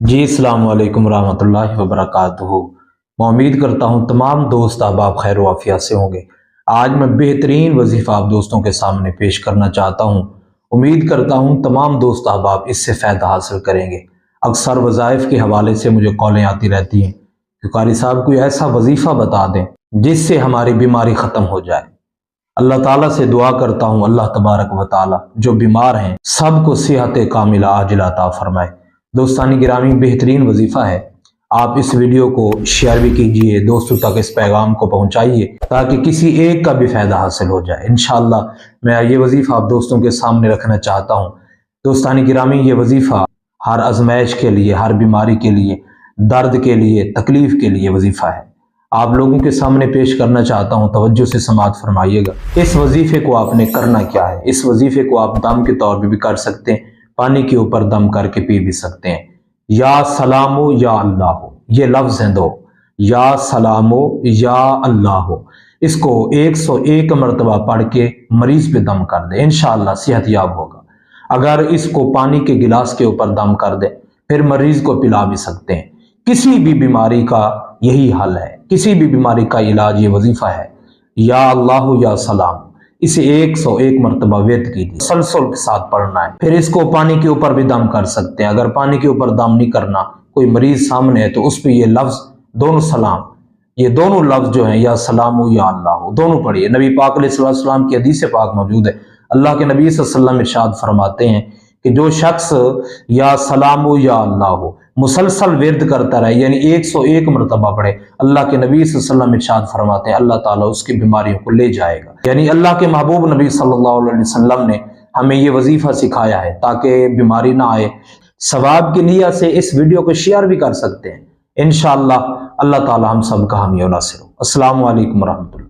جی السلام علیکم ورحمۃ اللہ وبرکاتہ۔ میں امید کرتا ہوں تمام دوست احباب خیر و عافیت سے ہوں گے۔ آج میں بہترین وظیفہ آپ دوستوں کے سامنے پیش کرنا چاہتا ہوں۔ امید کرتا ہوں تمام دوست احباب اس سے فائدہ حاصل کریں گے۔ اکثر وظائف کے حوالے سے مجھے کالیں آتی رہتی ہیں کہ قاری صاحب کوئی ایسا وظیفہ بتا دیں جس سے ہماری بیماری ختم ہو جائے۔ اللہ تعالیٰ سے دعا کرتا ہوں اللہ تبارک و تعالیٰ جو بیمار ہیں سب کو صحت کاملہ عاجلہ عطا فرمائے۔ دوستانی گرامی، بہترین وظیفہ ہے، آپ اس ویڈیو کو شیئر بھی کیجئے، دوستوں تک اس پیغام کو پہنچائیے تاکہ کسی ایک کا بھی فائدہ حاصل ہو جائے۔ انشاءاللہ میں یہ وظیفہ آپ دوستوں کے سامنے رکھنا چاہتا ہوں۔ دوستانی گرامی، یہ وظیفہ ہر آزمائش کے لیے، ہر بیماری کے لیے، درد کے لیے، تکلیف کے لیے وظیفہ ہے۔ آپ لوگوں کے سامنے پیش کرنا چاہتا ہوں، توجہ سے سماعت فرمائیے گا۔ اس وظیفے کو آپ نے کرنا کیا ہے؟ اس وظیفے کو آپ دم کے طور پہ بھی کر سکتے ہیں، پانی کے اوپر دم کر کے پی بھی سکتے ہیں۔ یا سلامو یا اللہ ہو، یہ لفظ ہیں دو، یا سلامو یا اللہ ہو۔ اس کو 101 مرتبہ پڑھ کے مریض پہ دم کر دیں، انشاءاللہ صحت یاب ہوگا۔ اگر اس کو پانی کے گلاس کے اوپر دم کر دیں پھر مریض کو پلا بھی سکتے ہیں۔ کسی بھی بیماری کا یہی حل ہے، کسی بھی بیماری کا علاج یہ وظیفہ ہے، یا اللہ یا سلام۔ اسے 101 مرتبہ ورد کیجیے، تسلسل کے ساتھ پڑھنا ہے۔ پھر اس کو پانی کے اوپر بھی دم کر سکتے ہیں۔ اگر پانی کے اوپر دم نہیں کرنا، کوئی مریض سامنے ہے، تو اس پہ یہ لفظ دونوں سلام، یہ دونوں لفظ جو ہیں، یا سلام یا اللہ، دونوں پڑھیے۔ نبی پاک علیہ السلام کی حدیث پاک موجود ہے، اللہ کے نبی صلی اللہ علیہ وسلم ارشاد فرماتے ہیں کہ جو شخص یا سلام یا اللہ مسلسل ورد کرتا رہے، یعنی 101 مرتبہ پڑھے، اللہ کے نبی صلی اللہ علیہ وسلم ارشاد فرماتے ہیں اللہ تعالیٰ اس کی بیماریوں کو لے جائے گا۔ یعنی اللہ کے محبوب نبی صلی اللہ علیہ وسلم نے ہمیں یہ وظیفہ سکھایا ہے تاکہ بیماری نہ آئے۔ ثواب کی نیت سے اس ویڈیو کو شیئر بھی کر سکتے ہیں۔ انشاءاللہ اللہ تعالیٰ ہم سب کا حامی و ناصر ہو۔ السلام علیکم ورحمۃ اللہ۔